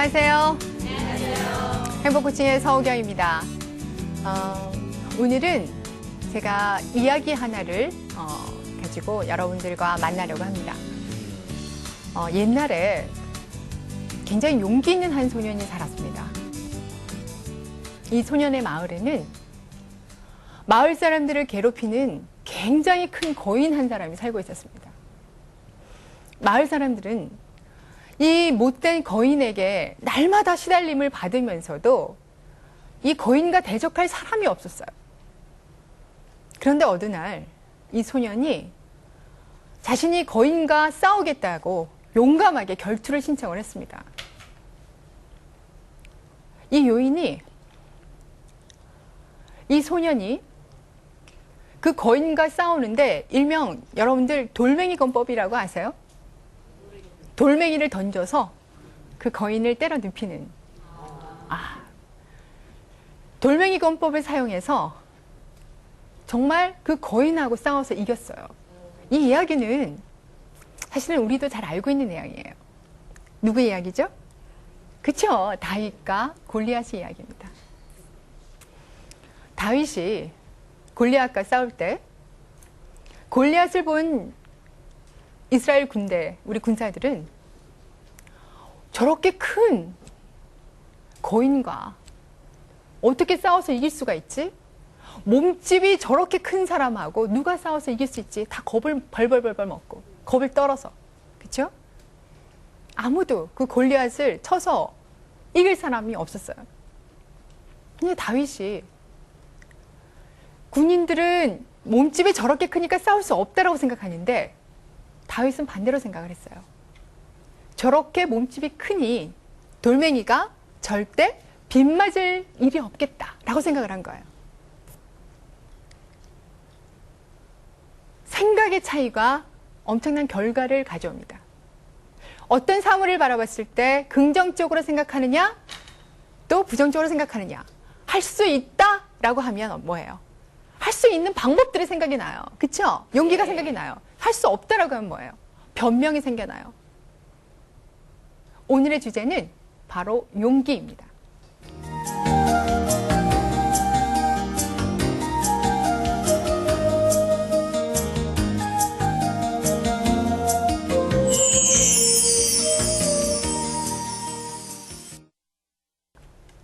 안녕하세요. 행복코칭의 서우경입니다. 오늘은 제가 이야기 하나를 가지고 여러분들과 만나려고 합니다. 옛날에 굉장히 용기 있는 한 소년이 살았습니다. 이 소년의 마을에는 마을 사람들을 괴롭히는 굉장히 큰 거인 한 사람이 살고 있었습니다. 마을 사람들은 이 못된 거인에게 날마다 시달림을 받으면서도 이 거인과 대적할 사람이 없었어요. 그런데 어느 날 이 소년이 자신이 거인과 싸우겠다고 용감하게 결투를 신청을 했습니다. 이 요인이 이 소년이 그 거인과 싸우는데 일명 여러분들 돌멩이 건법이라고 아세요? 돌멩이를 던져서 그 거인을 때려 눕히는 돌멩이 건법을 사용해서 정말 그 거인하고 싸워서 이겼어요. 이 이야기는 사실은 우리도 잘 알고 있는 내용이에요. 누구 이야기죠? 그쵸? 다윗과 골리앗의 이야기입니다. 다윗이 골리앗과 싸울 때 골리앗을 본 이스라엘 군대, 우리 군사들은 저렇게 큰 거인과 어떻게 싸워서 이길 수가 있지? 몸집이 저렇게 큰 사람하고 누가 싸워서 이길 수 있지? 다 겁을 벌벌벌 먹고 겁을 떨어서, 그렇죠? 아무도 그 골리앗을 쳐서 이길 사람이 없었어요. 근데 다윗이 군인들은 몸집이 저렇게 크니까 싸울 수 없다라고 생각하는데 다윗은 반대로 생각을 했어요. 저렇게 몸집이 크니 돌멩이가 절대 빗맞을 일이 없겠다라고 생각을 한 거예요. 생각의 차이가 엄청난 결과를 가져옵니다. 어떤 사물을 바라봤을 때 긍정적으로 생각하느냐, 또 부정적으로 생각하느냐. 할 수 있다라고 하면 뭐예요? 할 수 있는 방법들이 생각이 나요. 그쵸? 용기가 생각이 나요. 할 수 없다라고 하면 뭐예요? 변명이 생겨나요. 오늘의 주제는 바로 용기입니다.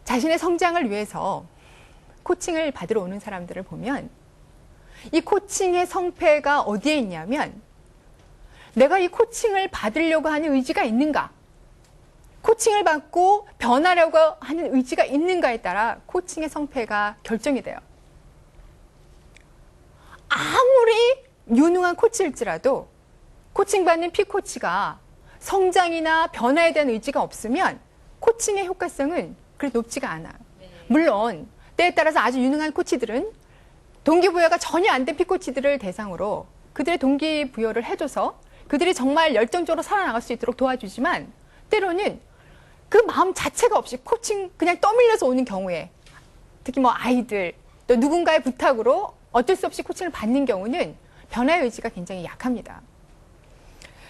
자신의 성장을 위해서 코칭을 받으러 오는 사람들을 보면 이 코칭의 성패가 어디에 있냐면 내가 이 코칭을 받으려고 하는 의지가 있는가, 코칭을 받고 변하려고 하는 의지가 있는가에 따라 코칭의 성패가 결정이 돼요. 아무리 유능한 코치일지라도 코칭받는 피코치가 성장이나 변화에 대한 의지가 없으면 코칭의 효과성은 그렇게 높지가 않아요. 물론 때에 따라서 아주 유능한 코치들은 동기부여가 전혀 안 된 피코치들을 대상으로 그들의 동기부여를 해줘서 그들이 정말 열정적으로 살아나갈 수 있도록 도와주지만 때로는 그 마음 자체가 없이 코칭 그냥 떠밀려서 오는 경우에 특히 뭐 아이들 또 누군가의 부탁으로 어쩔 수 없이 코칭을 받는 경우는 변화의 의지가 굉장히 약합니다.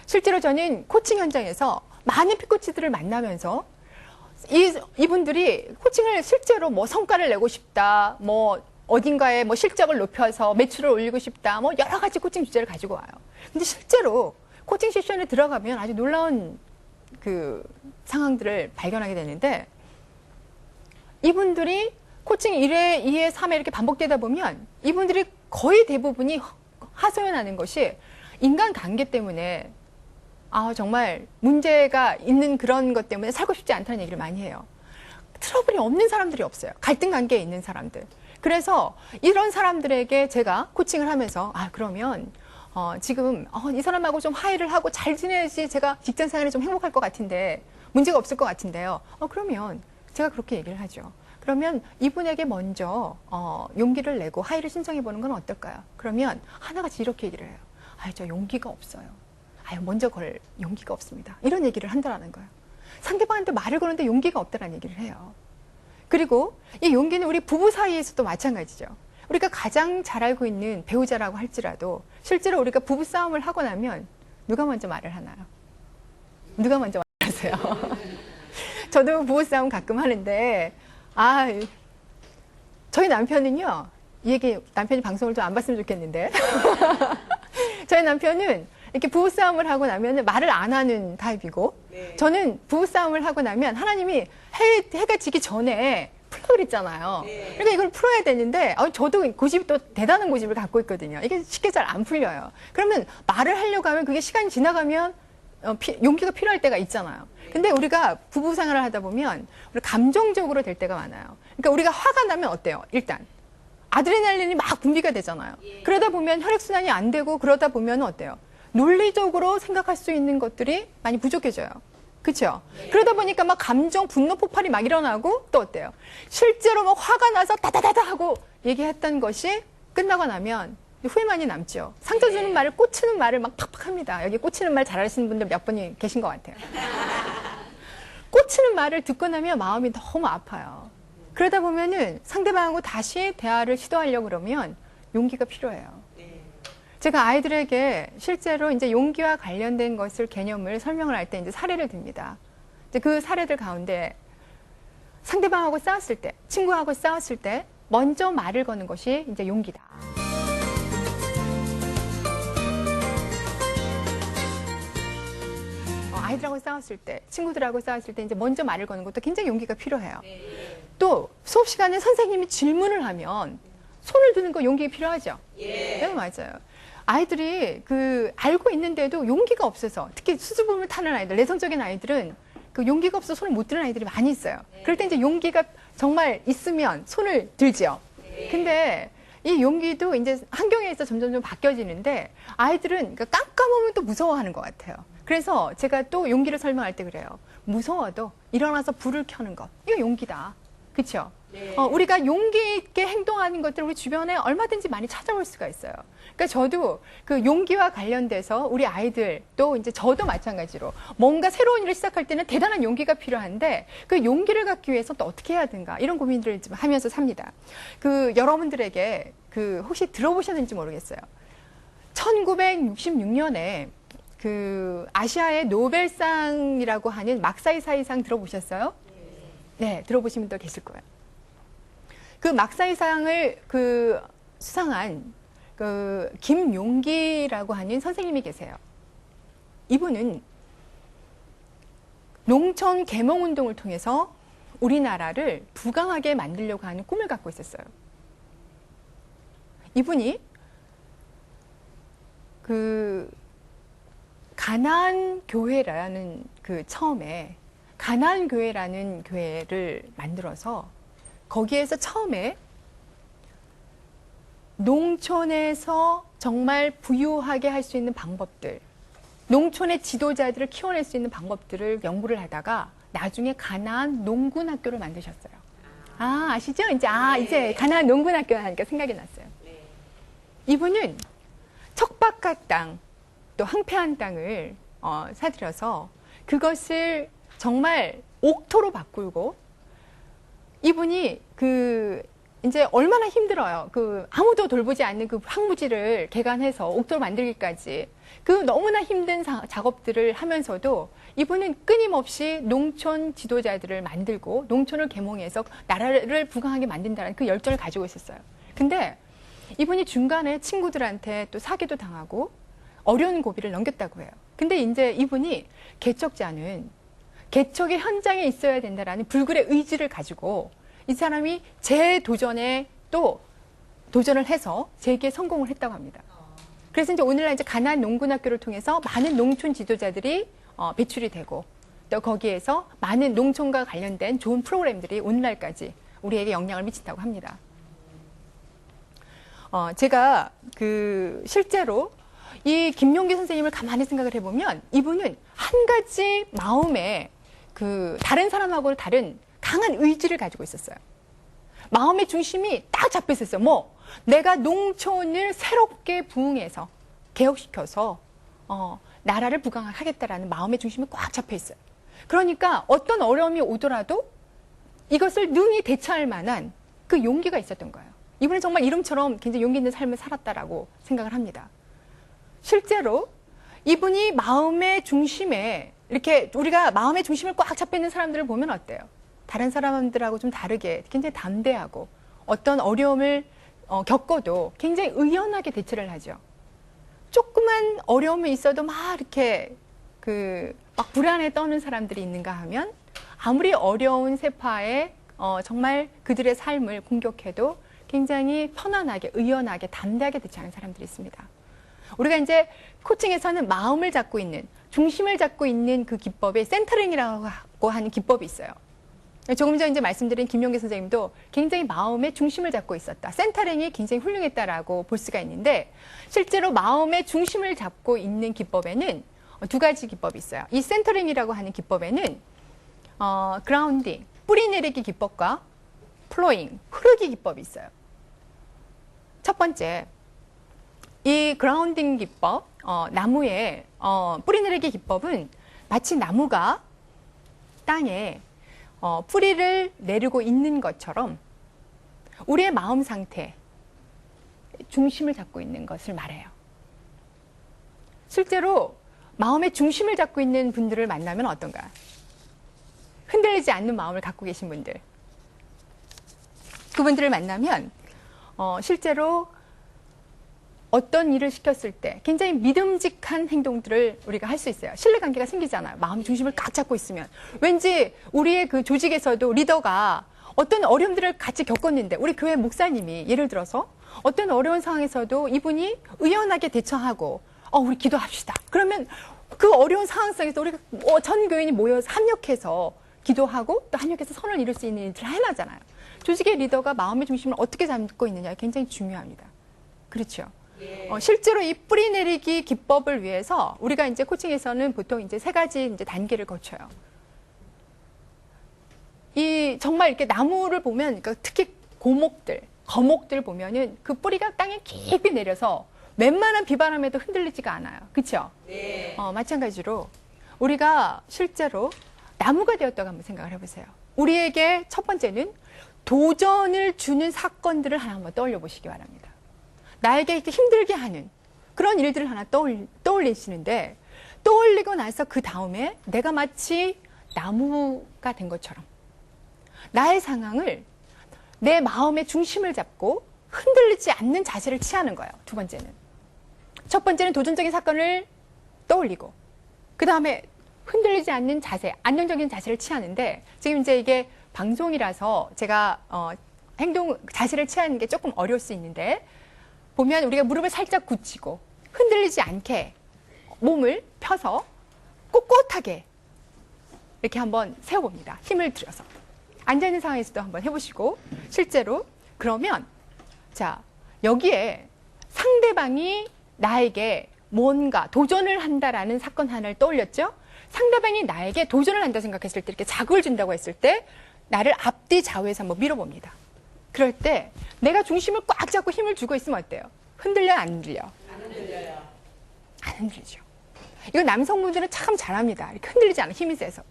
실제로 저는 코칭 현장에서 많은 피코치들을 만나면서 이분들이 코칭을 실제로 뭐 성과를 내고 싶다, 뭐 어딘가에 뭐 실적을 높여서 매출을 올리고 싶다, 뭐 여러 가지 코칭 주제를 가지고 와요. 근데 실제로 코칭 세션에 들어가면 아주 놀라운 그 상황들을 발견하게 되는데 이분들이 코칭 1회, 2회, 3회 이렇게 반복되다 보면 이분들이 거의 대부분이 하소연하는 것이 인간관계 때문에 정말 문제가 있는 그런 것 때문에 살고 싶지 않다는 얘기를 많이 해요. 트러블이 없는 사람들이 없어요. 갈등 관계에 있는 사람들. 그래서 이런 사람들에게 제가 코칭을 하면서 그러면 지금 이 사람하고 좀 화해를 하고 잘 지내야지 제가 직장 생활이 좀 행복할 것 같은데 문제가 없을 것 같은데요. 그러면 제가 그렇게 얘기를 하죠. 그러면 이분에게 먼저 용기를 내고 화해를 신청해 보는 건 어떨까요? 그러면 하나같이 이렇게 얘기를 해요. 저 용기가 없어요. 먼저 걸 용기가 없습니다. 이런 얘기를 한다는 거예요. 상대방한테 말을 거는데 용기가 없다는 얘기를 해요. 그리고 이 용기는 우리 부부 사이에서도 마찬가지죠. 우리가 가장 잘 알고 있는 배우자라고 할지라도 실제로 우리가 부부 싸움을 하고 나면 누가 먼저 말을 하나요? 누가 먼저 말하세요? 저도 부부싸움 가끔 하는데, 저희 남편은요, 이 얘기 남편이 방송을 좀 안 봤으면 좋겠는데. 저희 남편은 이렇게 부부싸움을 하고 나면 말을 안 하는 타입이고, 네. 저는 부부싸움을 하고 나면 하나님이 해가 지기 전에 풀라 그랬잖아요. 네. 그러니까 이걸 풀어야 되는데, 저도 고집이 또 대단한 고집을 갖고 있거든요. 이게 쉽게 잘 안 풀려요. 그러면 말을 하려고 하면 그게 시간이 지나가면 용기가 필요할 때가 있잖아요. 근데 우리가 부부 생활을 하다 보면 우리 감정적으로 될 때가 많아요. 그러니까 우리가 화가 나면 어때요? 일단 아드레날린이 막 분비가 되잖아요. 그러다 보면 혈액순환이 안 되고 그러다 보면 어때요? 논리적으로 생각할 수 있는 것들이 많이 부족해져요. 그렇죠? 그러다 보니까 막 감정, 분노 폭발이 막 일어나고 또 어때요? 실제로 막 화가 나서 다다다다 하고 얘기했던 것이 끝나고 나면 후회만이 남죠. 상처 주는 말을, 꽂히는 말을 막 팍팍 합니다. 여기 꽂히는 말 잘하시는 분들 몇 분이 계신 것 같아요. 꽂히는 말을 듣고 나면 마음이 너무 아파요. 그러다 보면은 상대방하고 다시 대화를 시도하려고 그러면 용기가 필요해요. 제가 아이들에게 실제로 이제 용기와 관련된 것을 개념을 설명을 할 때 이제 사례를 듭니다. 이제 그 사례들 가운데 상대방하고 싸웠을 때, 친구하고 싸웠을 때 먼저 말을 거는 것이 이제 용기다. 아이들하고 싸웠을 때, 친구들하고 싸웠을 때 이제 먼저 말을 거는 것도 굉장히 용기가 필요해요. 또 수업 시간에 선생님이 질문을 하면 손을 드는 거 용기 필요하죠. 네, 맞아요. 아이들이 알고 있는데도 용기가 없어서, 특히 수줍음을 타는 아이들, 내성적인 아이들은 그 용기가 없어서 손을 못 드는 아이들이 많이 있어요. 그럴 때 이제 용기가 정말 있으면 손을 들죠. 근데 이 용기도 이제 환경에 있어 점점 바뀌어지는데 아이들은 그러니까 깜깜하면 또 무서워하는 것 같아요. 그래서 제가 또 용기를 설명할 때 그래요. 무서워도 일어나서 불을 켜는 것. 이거 용기다. 그렇죠? 네. 우리가 용기 있게 행동하는 것들 우리 주변에 얼마든지 많이 찾아볼 수가 있어요. 그러니까 저도 그 용기와 관련돼서 우리 아이들 또 이제 저도 마찬가지로 뭔가 새로운 일을 시작할 때는 대단한 용기가 필요한데 그 용기를 갖기 위해서 또 어떻게 해야 되는가 이런 고민들을 좀 하면서 삽니다. 여러분들에게 혹시 들어보셨는지 모르겠어요. 1966년에 아시아의 노벨상이라고 하는 막사이사이상 들어보셨어요? 네, 들어보신 분들 계실 거예요. 그 막사이상을 수상한 김용기라고 하는 선생님이 계세요. 이분은 농촌 계몽운동을 통해서 우리나라를 부강하게 만들려고 하는 꿈을 갖고 있었어요. 이분이 가나안교회라는 처음에 가나안교회라는 교회를 만들어서 거기에서 처음에 농촌에서 정말 부유하게 할 수 있는 방법들, 농촌의 지도자들을 키워낼 수 있는 방법들을 연구를 하다가 나중에 가나안 농군학교를 만드셨어요. 아시죠? 이제 가나안 농군학교 하니까 생각이 났어요. 이분은 척박한 땅, 또 황폐한 땅을 사들여서 그것을 정말 옥토로 바꾸고 이분이 이제 얼마나 힘들어요. 아무도 돌보지 않는 황무지를 개간해서 옥토로 만들기까지 너무나 힘든 작업들을 하면서도 이분은 끊임없이 농촌 지도자들을 만들고 농촌을 계몽해서 나라를 부강하게 만든다는 그 열정을 가지고 있었어요. 근데 이분이 중간에 친구들한테 또 사기도 당하고 어려운 고비를 넘겼다고 해요. 근데 이제 이분이 개척자는 개척의 현장에 있어야 된다라는 불굴의 의지를 가지고 이 사람이 재도전에 또 도전을 해서 재기에 성공을 했다고 합니다. 그래서 이제 오늘날 이제 가나안 농군학교를 통해서 많은 농촌 지도자들이 배출이 되고 또 거기에서 많은 농촌과 관련된 좋은 프로그램들이 오늘날까지 우리에게 영향을 미친다고 합니다. 제가 실제로 이 김용기 선생님을 가만히 생각을 해보면 이분은 한 가지 마음에 다른 사람하고는 다른 강한 의지를 가지고 있었어요. 마음의 중심이 딱 잡혀 있었어요. 내가 농촌을 새롭게 부흥해서 개혁시켜서 나라를 부강하겠다라는 마음의 중심이 꽉 잡혀 있어요. 그러니까 어떤 어려움이 오더라도 이것을 능히 대처할 만한 그 용기가 있었던 거예요. 이분은 정말 이름처럼 굉장히 용기 있는 삶을 살았다라고 생각을 합니다. 실제로 이분이 마음의 중심에 이렇게 우리가 마음의 중심을 꽉 잡혀 있는 사람들을 보면 어때요? 다른 사람들하고 좀 다르게 굉장히 담대하고 어떤 어려움을 겪어도 굉장히 의연하게 대처를 하죠. 조그만 어려움이 있어도 막 이렇게 막 불안에 떠는 사람들이 있는가 하면 아무리 어려운 세파에 정말 그들의 삶을 공격해도 굉장히 편안하게, 의연하게, 담대하게 대처하는 사람들이 있습니다. 우리가 이제 코칭에서는 마음을 잡고 있는, 중심을 잡고 있는 그 기법에 센터링이라고 하는 기법이 있어요. 조금 전 이제 말씀드린 김용기 선생님도 굉장히 마음의 중심을 잡고 있었다. 센터링이 굉장히 훌륭했다라고 볼 수가 있는데 실제로 마음의 중심을 잡고 있는 기법에는 두 가지 기법이 있어요. 이 센터링이라고 하는 기법에는 그라운딩, 뿌리 내리기 기법과 플로잉, 흐르기 기법이 있어요. 첫 번째, 이 그라운딩 기법, 나무의 뿌리 내리기 기법은 마치 나무가 땅에 뿌리를 내리고 있는 것처럼 우리의 마음 상태, 중심을 잡고 있는 것을 말해요. 실제로 마음의 중심을 잡고 있는 분들을 만나면 어떤가? 흔들리지 않는 마음을 갖고 계신 분들. 그분들을 만나면 실제로 어떤 일을 시켰을 때 굉장히 믿음직한 행동들을 우리가 할 수 있어요. 신뢰관계가 생기잖아요. 마음 중심을 꽉 잡고 있으면. 왠지 우리의 그 조직에서도 리더가 어떤 어려움들을 같이 겪었는데 우리 교회 목사님이 예를 들어서 어떤 어려운 상황에서도 이분이 의연하게 대처하고 우리 기도합시다. 그러면 그 어려운 상황 속에서 우리가 전 교인이 모여서 합력해서 기도하고 또 합력해서 선을 이룰 수 있는 일들을 해나잖아요. 조직의 리더가 마음의 중심을 어떻게 잡고 있느냐 굉장히 중요합니다. 그렇죠. 실제로 이 뿌리 내리기 기법을 위해서 우리가 이제 코칭에서는 보통 이제 세 가지 이제 단계를 거쳐요. 이 정말 이렇게 나무를 보면 그러니까 특히 거목들 보면은 그 뿌리가 땅에 깊이 내려서 웬만한 비바람에도 흔들리지가 않아요. 그렇죠? 네. 마찬가지로 우리가 실제로 나무가 되었다고 한번 생각을 해보세요. 우리에게 첫 번째는 도전을 주는 사건들을 하나 한번 떠올려 보시기 바랍니다. 나에게 이렇게 힘들게 하는 그런 일들을 하나 떠올리시는데 떠올리고 나서 그 다음에 내가 마치 나무가 된 것처럼 나의 상황을 내 마음의 중심을 잡고 흔들리지 않는 자세를 취하는 거예요. 두 번째는. 첫 번째는 도전적인 사건을 떠올리고 그 다음에 흔들리지 않는 자세, 안정적인 자세를 취하는데 지금 이제 이게 방송이라서 제가 자세를 취하는 게 조금 어려울 수 있는데 보면 우리가 무릎을 살짝 굳히고 흔들리지 않게 몸을 펴서 꼿꼿하게 이렇게 한번 세워봅니다. 힘을 들여서. 앉아있는 상황에서도 한번 해보시고 실제로 그러면 자 여기에 상대방이 나에게 뭔가 도전을 한다라는 사건 하나를 떠올렸죠. 상대방이 나에게 도전을 한다 생각했을 때 이렇게 자극을 준다고 했을 때 나를 앞뒤 좌우에서 한번 밀어봅니다. 그럴 때 내가 중심을 꽉 잡고 힘을 주고 있으면 어때요? 흔들려 안 흔들려? 안 흔들려요. 안 흔들리죠. 이거 남성분들은 참 잘합니다. 이렇게 흔들리지 않아 힘이 세서.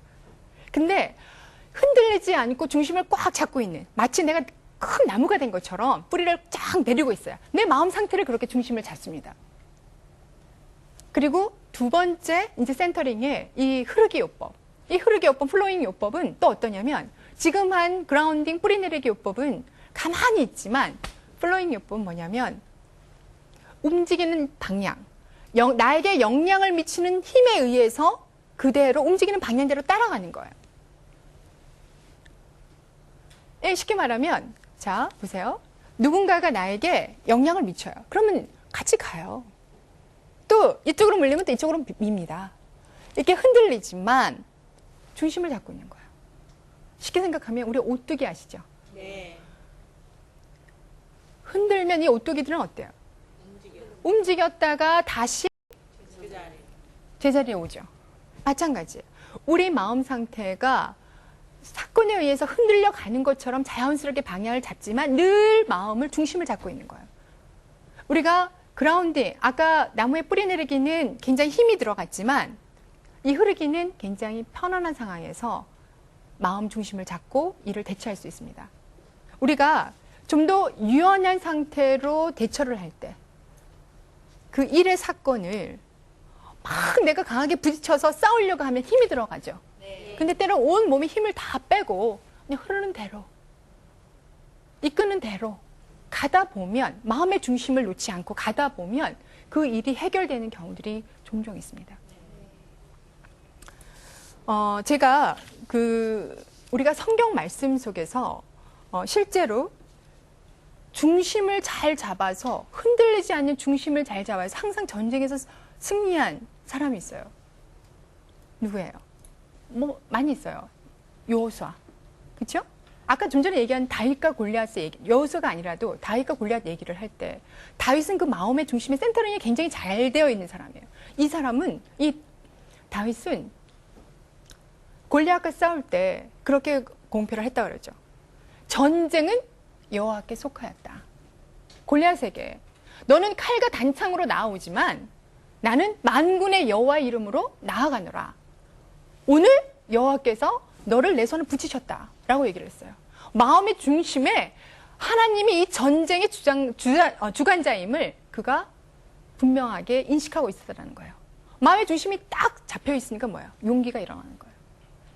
근데 흔들리지 않고 중심을 꽉 잡고 있는 마치 내가 큰 나무가 된 것처럼 뿌리를 쫙 내리고 있어요. 내 마음 상태를 그렇게 중심을 잡습니다. 그리고 두 번째 이제 센터링의 이 흐르기 요법. 이 흐르기 요법, 플로잉 요법은 또 어떠냐면 지금 한 그라운딩 뿌리 내리기 요법은 가만히 있지만 플로잉 요법은 뭐냐면 움직이는 방향, 나에게 영향을 미치는 힘에 의해서 그대로 움직이는 방향대로 따라가는 거예요. 쉽게 말하면 자 보세요. 누군가가 나에게 영향을 미쳐요. 그러면 같이 가요. 또 이쪽으로 물리면 또 이쪽으로 밉니다. 이렇게 흔들리지만 중심을 잡고 있는 거예요. 쉽게 생각하면 우리 오뚜기 아시죠? 네. 흔들면 이 오뚜기들은 어때요? 움직였다가 다시 제자리에 오죠. 마찬가지예요. 우리 마음 상태가 사건에 의해서 흔들려 가는 것처럼 자연스럽게 방향을 잡지만 늘 마음을 중심을 잡고 있는 거예요. 우리가 그라운딩, 아까 나무에 뿌리 내리기는 굉장히 힘이 들어갔지만 이 흐르기는 굉장히 편안한 상황에서 마음 중심을 잡고 이를 대처할 수 있습니다. 우리가 좀 더 유연한 상태로 대처를 할 때 그 일의 사건을 막 내가 강하게 부딪혀서 싸우려고 하면 힘이 들어가죠. 근데 때로 온 몸에 힘을 다 빼고 그냥 흐르는 대로, 이끄는 대로 가다 보면, 마음의 중심을 놓지 않고 가다 보면 그 일이 해결되는 경우들이 종종 있습니다. 제가 우리가 성경 말씀 속에서 실제로 중심을 잘 잡아서, 흔들리지 않는 중심을 잘 잡아서 항상 전쟁에서 승리한 사람이 있어요. 누구예요? 뭐 많이 있어요. 여호수아, 그렇죠? 아까 좀 전에 얘기한 다윗과 골리앗의 얘기, 여호수아가 아니라도 다윗과 골리앗 얘기를 할 때 다윗은 그 마음의 중심에 센터링이 굉장히 잘 되어 있는 사람이에요. 이 다윗은 골리앗과 싸울 때 그렇게 공표를 했다고 그러죠. 전쟁은 여호와께 속하였다. 골리앗에게 너는 칼과 단창으로 나아오지만 나는 만군의 여호와의 이름으로 나아가노라. 오늘 여호와께서 너를 내 손에 붙이셨다라고 얘기를 했어요. 마음의 중심에 하나님이 이 전쟁의 주관자임을 그가 분명하게 인식하고 있었다는 거예요. 마음의 중심이 딱 잡혀 있으니까 뭐예요? 용기가 일어나는 거예요.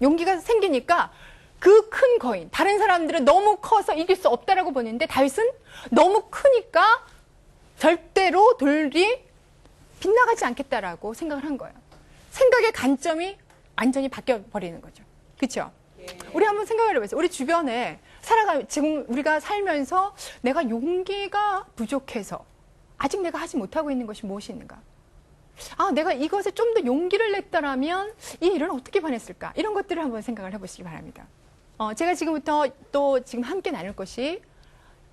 용기가 생기니까 그 큰 거인, 다른 사람들은 너무 커서 이길 수 없다라고 보는데 다윗은 너무 크니까 절대로 돌이 빗나가지 않겠다라고 생각을 한 거예요. 생각의 관점이 완전히 바뀌어 버리는 거죠. 그렇죠? 우리 한번 생각을 해보세요. 우리 주변에 지금 우리가 살면서 내가 용기가 부족해서 아직 내가 하지 못하고 있는 것이 무엇이 있는가? 내가 이것에 좀 더 용기를 냈더라면 이 일을 어떻게 변했을까? 이런 것들을 한번 생각을 해보시기 바랍니다. 제가 지금부터 또 지금 함께 나눌 것이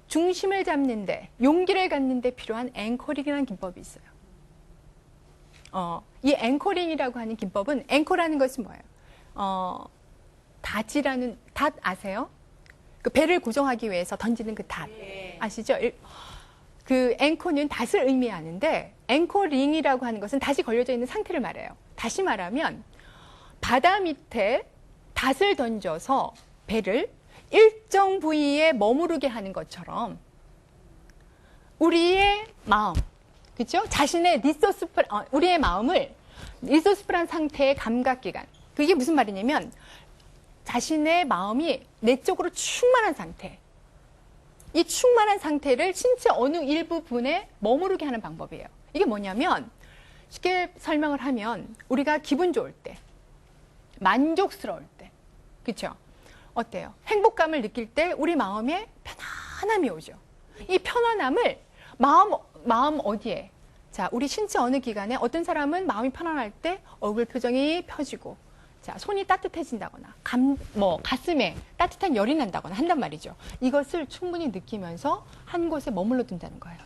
중심을 잡는데, 용기를 갖는데 필요한 앵커링이라는 기법이 있어요. 이 앵커링이라고 하는 기법은, 앵커라는 것은 뭐예요? 닷 아세요? 그 배를 고정하기 위해서 던지는 그 닷 아시죠? 그 앵커는 닷을 의미하는데, 앵커링이라고 하는 것은 닷이 걸려져 있는 상태를 말해요. 다시 말하면 바다 밑에 닷을 던져서 배를 일정 부위에 머무르게 하는 것처럼 우리의 마음, 그렇죠? 자신의 우리의 마음을 리소스풀한 상태의 감각기관, 그게 무슨 말이냐면 자신의 마음이 내적으로 충만한 상태, 이 충만한 상태를 신체 어느 일부분에 머무르게 하는 방법이에요. 이게 뭐냐면 쉽게 설명을 하면 우리가 기분 좋을 때, 만족스러울 때, 그렇죠? 어때요? 행복감을 느낄 때 우리 마음에 편안함이 오죠. 이 편안함을 마음 어디에? 자, 우리 신체 어느 기관에 어떤 사람은 마음이 편안할 때 얼굴 표정이 펴지고, 자, 손이 따뜻해진다거나, 가슴에 따뜻한 열이 난다거나 한단 말이죠. 이것을 충분히 느끼면서 한 곳에 머물러 둔다는 거예요.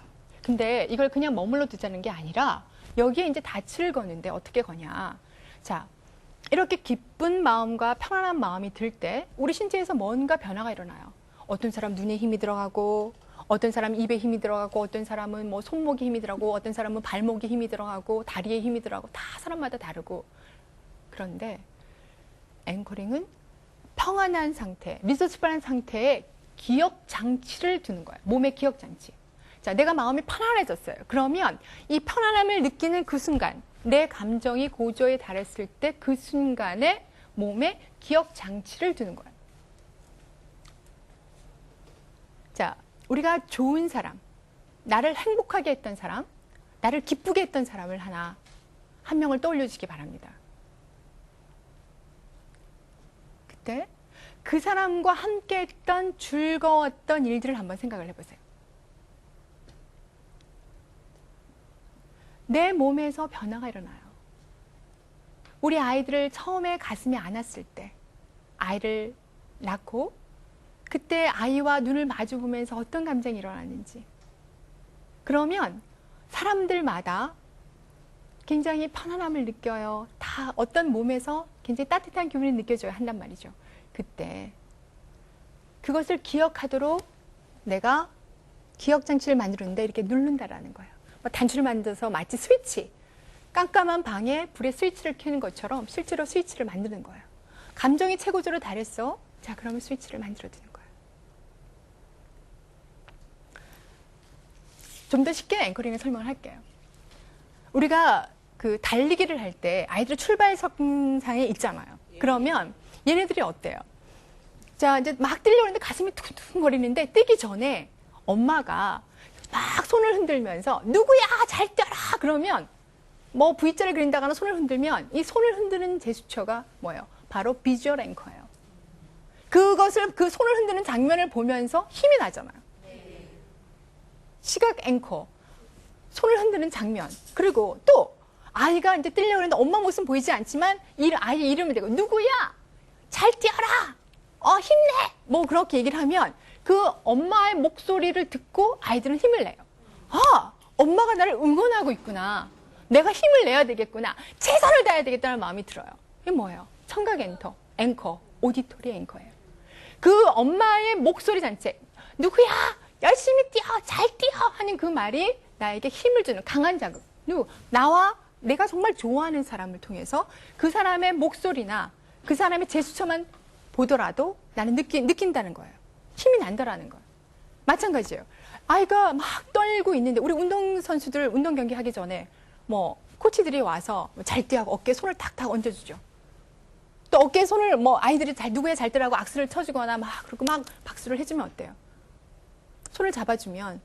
근데 이걸 그냥 머물러 두자는 게 아니라 여기에 이제 닻을 거는데 어떻게 거냐. 자, 이렇게 기쁜 마음과 편안한 마음이 들 때 우리 신체에서 뭔가 변화가 일어나요. 어떤 사람 눈에 힘이 들어가고, 어떤 사람은 입에 힘이 들어가고, 어떤 사람은 손목에 힘이 들어가고, 어떤 사람은 발목에 힘이 들어가고, 다리에 힘이 들어가고, 다 사람마다 다르고. 그런데 앵커링은 평안한 상태, 리소스풀한 상태에 기억 장치를 두는 거예요. 몸의 기억 장치. 자, 내가 마음이 편안해졌어요. 그러면 이 편안함을 느끼는 그 순간, 내 감정이 고조에 달했을 때 그 순간에 몸에 기억 장치를 두는 거예요. 자, 우리가 좋은 사람, 나를 행복하게 했던 사람, 나를 기쁘게 했던 사람을 한 명을 떠올려 주시기 바랍니다. 그때 그 사람과 함께 했던 즐거웠던 일들을 한번 생각을 해보세요. 내 몸에서 변화가 일어나요. 우리 아이들을 처음에 가슴에 안았을 때, 아이를 낳고 그때 아이와 눈을 마주 보면서 어떤 감정이 일어나는지, 그러면 사람들마다 굉장히 편안함을 느껴요. 다 어떤 몸에서 굉장히 따뜻한 기분이 느껴져야 한단 말이죠. 그때 그것을 기억하도록 내가 기억장치를 만들었는데 이렇게 누른다라는 거예요. 단추를 만들어서 마치 스위치, 깜깜한 방에 불에 스위치를 켜는 것처럼 실제로 스위치를 만드는 거예요. 감정이 최고조로 달했어. 자, 그러면 스위치를 만들어 두는 거예요. 좀 더 쉽게 앵커링을 설명을 할게요. 우리가 그 달리기를 할 때 아이들 출발선상에 있잖아요. 그러면 얘네들이 어때요? 자, 이제 막 뛰려고 하는데 가슴이 툭툭거리는데 뛰기 전에 엄마가 막 손을 흔들면서 누구야 잘 뛰어라 그러면 뭐 V자를 그린다거나 손을 흔들면 이 손을 흔드는 제스처가 뭐예요? 바로 비주얼 앵커예요. 그것을 그 손을 흔드는 장면을 보면서 힘이 나잖아요. 시각 앵커, 손을 흔드는 장면. 그리고 또 아이가 이제 뛰려고 하는데 엄마 모습은 보이지 않지만 아이 이름을 대고 누구야? 잘 뛰어라. 힘내. 뭐 그렇게 얘기를 하면 그 엄마의 목소리를 듣고 아이들은 힘을 내요. 아, 엄마가 나를 응원하고 있구나. 내가 힘을 내야 되겠구나. 최선을 다해야 되겠다는 마음이 들어요. 이게 뭐예요? 청각 앵커, 오디토리 앵커예요. 그 엄마의 목소리 자체, 누구야? 열심히 뛰어, 잘 뛰어 하는 그 말이 나에게 힘을 주는 강한 자극. 그리고 나와 내가 정말 좋아하는 사람을 통해서 그 사람의 목소리나 그 사람의 제스처만 보더라도 나는 느낀다는 거예요. 힘이 난다라는 거예요. 마찬가지예요. 아이가 막 떨고 있는데 우리 운동선수들 운동 경기 하기 전에 뭐 코치들이 와서 잘 뛰라고 어깨에 손을 탁탁 얹어주죠. 또 어깨에 손을 뭐 아이들이 누구의 잘 뛰라고 악수를 쳐주거나 막 그러고 막 박수를 해주면 어때요? 손을 잡아주면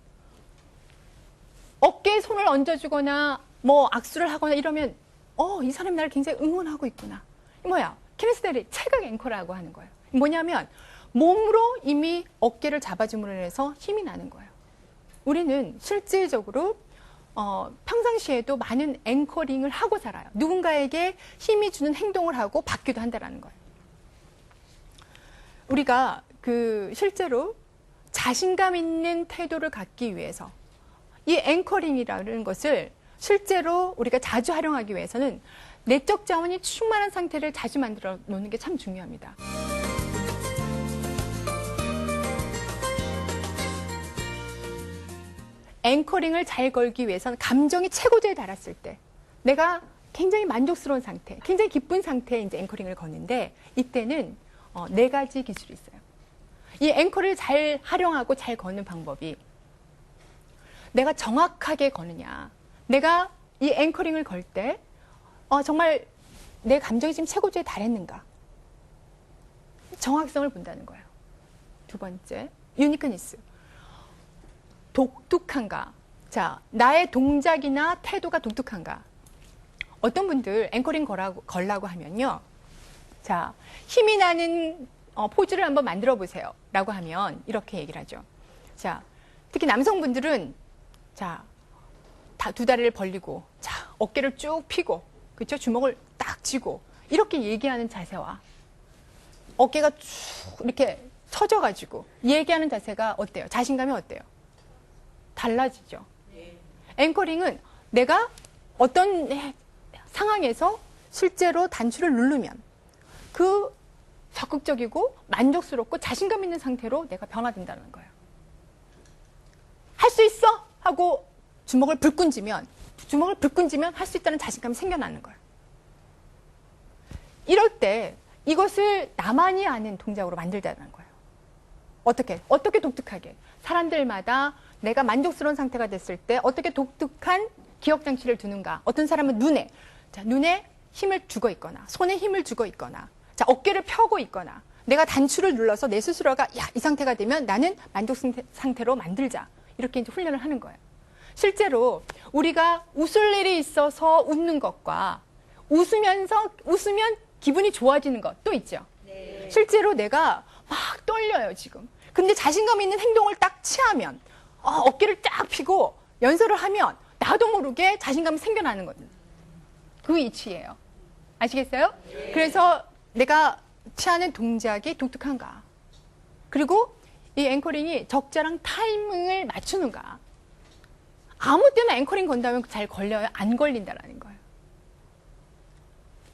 어깨에 손을 얹어주거나 뭐 악수를 하거나 이러면 이 사람이 나를 굉장히 응원하고 있구나. 뭐야? 키네스테릭 체각 앵커라고 하는 거예요. 뭐냐면 몸으로 이미 어깨를 잡아줌으로 인해서 힘이 나는 거예요. 우리는 실질적으로 평상시에도 많은 앵커링을 하고 살아요. 누군가에게 힘이 주는 행동을 하고 받기도 한다는 거예요. 우리가 실제로 자신감 있는 태도를 갖기 위해서 이 앵커링이라는 것을 실제로 우리가 자주 활용하기 위해서는 내적 자원이 충만한 상태를 자주 만들어 놓는 게 참 중요합니다. 앵커링을 잘 걸기 위해서는 감정이 최고조에 달했을 때 내가 굉장히 만족스러운 상태, 굉장히 기쁜 상태에 이제 앵커링을 걷는데 이때는 4가지 기술이 있어요. 이 앵커를 잘 활용하고 잘 걷는 방법이 내가 정확하게 거느냐, 내가 이 앵커링을 걸 때 정말 내 감정이 지금 최고조에 달했는가, 정확성을 본다는 거예요. 2번째, 유니크니스. 독특한가? 자, 나의 동작이나 태도가 독특한가? 어떤 분들 앵커링 걸라고 하면요. 자, 힘이 나는 포즈를 한번 만들어 보세요. 라고 하면 이렇게 얘기를 하죠. 자, 특히 남성분들은 자, 2다리를 벌리고 자, 어깨를 쭉 펴고 그렇죠? 주먹을 딱 쥐고 이렇게 얘기하는 자세와 어깨가 쭉 이렇게 서져가지고 얘기하는 자세가 어때요? 자신감이 어때요? 달라지죠. 앵커링은 내가 어떤 상황에서 실제로 단추를 누르면 그 적극적이고 만족스럽고 자신감 있는 상태로 내가 변화된다는 거예요. 할 수 있어! 하고 주먹을 불끈 쥐면 할 수 있다는 자신감이 생겨나는 거예요. 이럴 때 이것을 나만이 아는 동작으로 만들자는 거예요. 어떻게 독특하게 사람들마다 내가 만족스러운 상태가 됐을 때 어떻게 독특한 기억 장치를 두는가. 어떤 사람은 눈에 힘을 주고 있거나 손에 힘을 주고 있거나 자, 어깨를 펴고 있거나 내가 단추를 눌러서 내 스스로가 이 상태가 되면 나는 만족 상태로 만들자. 이렇게 이제 훈련을 하는 거예요. 실제로 우리가 웃을 일이 있어서 웃는 것과 웃으면 기분이 좋아지는 것 또 있죠. 네. 실제로 내가 막 떨려요, 지금. 근데 자신감 있는 행동을 딱 취하면 어깨를 딱 펴고 연설을 하면 나도 모르게 자신감이 생겨나는 거죠. 그 이치예요. 아시겠어요? 네. 그래서 내가 취하는 동작이 독특한가. 그리고 이 앵커링이 적절한 타이밍을 맞추는가. 아무 때나 앵커링 건다면 잘 걸려요? 안 걸린다라는 거예요.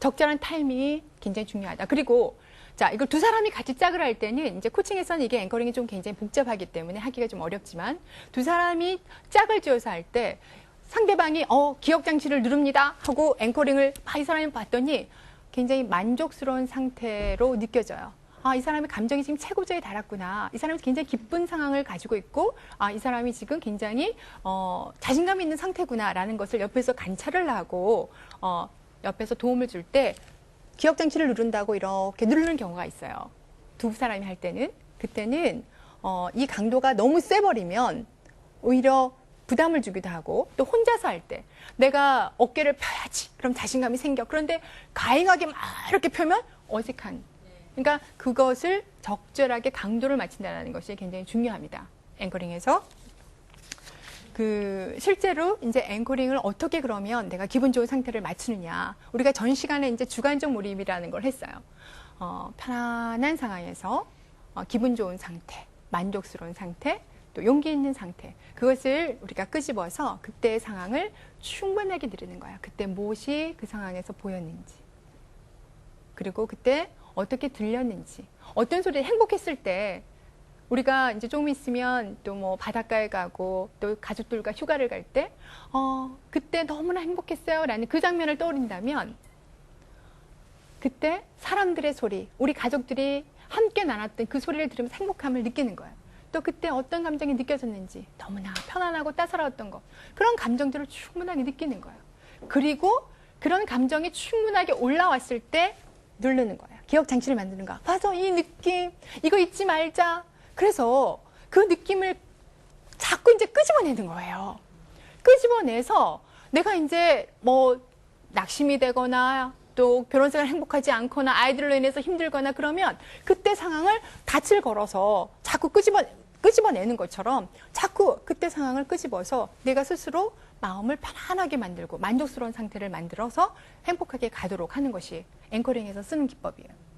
적절한 타이밍이 굉장히 중요하다. 그리고 자, 이걸 2사람이 같이 짝을 할 때는 이제 코칭에서는 이게 앵커링이 좀 굉장히 복잡하기 때문에 하기가 좀 어렵지만 2사람이 짝을 지어서 할 때 상대방이 기억 장치를 누릅니다 하고 앵커링을 이 사람이 봤더니 굉장히 만족스러운 상태로 느껴져요. 이 사람의 감정이 지금 최고조에 달았구나. 이 사람이 굉장히 기쁜 상황을 가지고 있고, 이 사람이 지금 굉장히 자신감 있는 상태구나라는 것을 옆에서 관찰을 하고 옆에서 도움을 줄 때 기억 장치를 누른다고 이렇게 누르는 경우가 있어요. 두 사람이 할 때는. 그때는 이 강도가 너무 세버리면 오히려 부담을 주기도 하고, 또 혼자서 할 때 내가 어깨를 펴야지 그럼 자신감이 생겨. 그런데 가행하게 막 이렇게 펴면 어색한. 그러니까 그것을 적절하게 강도를 맞춘다는 것이 굉장히 중요합니다. 앵커링에서. 실제로 이제 앵커링을 어떻게 그러면 내가 기분 좋은 상태를 맞추느냐. 우리가 전 시간에 이제 주관적 몰입이라는 걸 했어요. 편안한 상황에서 기분 좋은 상태, 만족스러운 상태, 또 용기 있는 상태. 그것을 우리가 끄집어서 그때의 상황을 충분하게 누리는 거야. 그때 무엇이 그 상황에서 보였는지. 그리고 그때 어떻게 들렸는지. 어떤 소리, 행복했을 때 우리가 이제 좀 있으면 또 뭐 바닷가에 가고 또 가족들과 휴가를 갈 때, 그때 너무나 행복했어요. 라는 그 장면을 떠올린다면 그때 사람들의 소리, 우리 가족들이 함께 나눴던 그 소리를 들으면서 행복함을 느끼는 거예요. 또 그때 어떤 감정이 느껴졌는지 너무나 편안하고 따사로웠던 것. 그런 감정들을 충분하게 느끼는 거예요. 그리고 그런 감정이 충분하게 올라왔을 때 누르는 거예요. 기억 장치를 만드는 거야. 봐서 이 느낌, 이거 잊지 말자. 그래서 그 느낌을 자꾸 이제 끄집어내는 거예요. 끄집어내서 내가 이제 뭐 낙심이 되거나 또 결혼 생활 행복하지 않거나 아이들로 인해서 힘들거나 그러면 그때 상황을 닻을 걸어서 자꾸 끄집어내는 것처럼 자꾸 그때 상황을 끄집어서 내가 스스로 마음을 편안하게 만들고 만족스러운 상태를 만들어서 행복하게 가도록 하는 것이 앵커링에서 쓰는 기법이에요.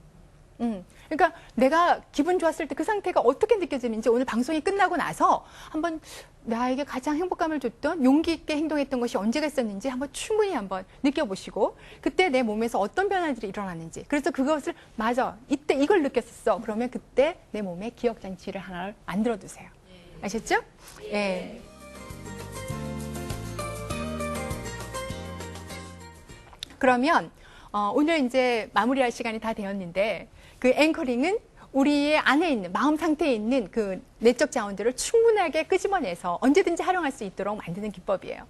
그러니까 내가 기분 좋았을 때 그 상태가 어떻게 느껴지는지 오늘 방송이 끝나고 나서 한번 나에게 가장 행복감을 줬던 용기 있게 행동했던 것이 언제가 있었는지 한번 충분히 한번 느껴보시고 그때 내 몸에서 어떤 변화들이 일어났는지 그래서 그것을 맞아 이때 이걸 느꼈었어 그러면 그때 내 몸에 기억장치를 하나를 만들어 두세요. 아셨죠? 예. 그러면 오늘 이제 마무리할 시간이 다 되었는데 그 앵커링은 우리의 안에 있는 마음 상태에 있는 그 내적 자원들을 충분하게 끄집어내서 언제든지 활용할 수 있도록 만드는 기법이에요.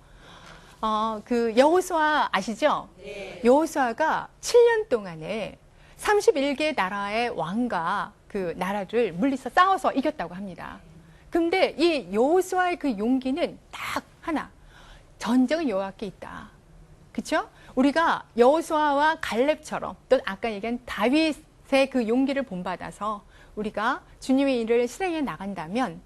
그 여호수아 아시죠? 네. 여호수아가 7년 동안에 31개 나라의 왕과 그 나라를 물리쳐 싸워서 이겼다고 합니다. 근데 이 여호수아의 그 용기는 딱 하나. 전쟁은 여호와께 있다. 그렇죠? 우리가 여호수아와 갈렙처럼 또 아까 얘기한 다윗의 그 용기를 본받아서 우리가 주님의 일을 실행해 나간다면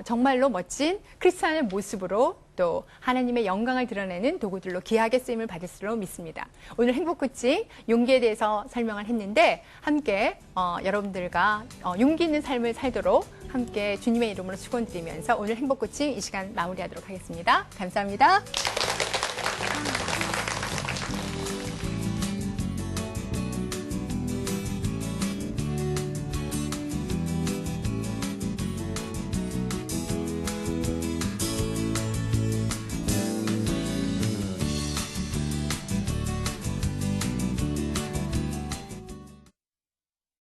정말로 멋진 크리스찬의 모습으로 또 하나님의 영광을 드러내는 도구들로 귀하게 쓰임을 받을 줄로 믿습니다. 오늘 행복코칭 용기에 대해서 설명을 했는데 함께 여러분들과 용기 있는 삶을 살도록 함께 주님의 이름으로 축원드리면서 오늘 행복코칭 이 시간 마무리하도록 하겠습니다. 감사합니다.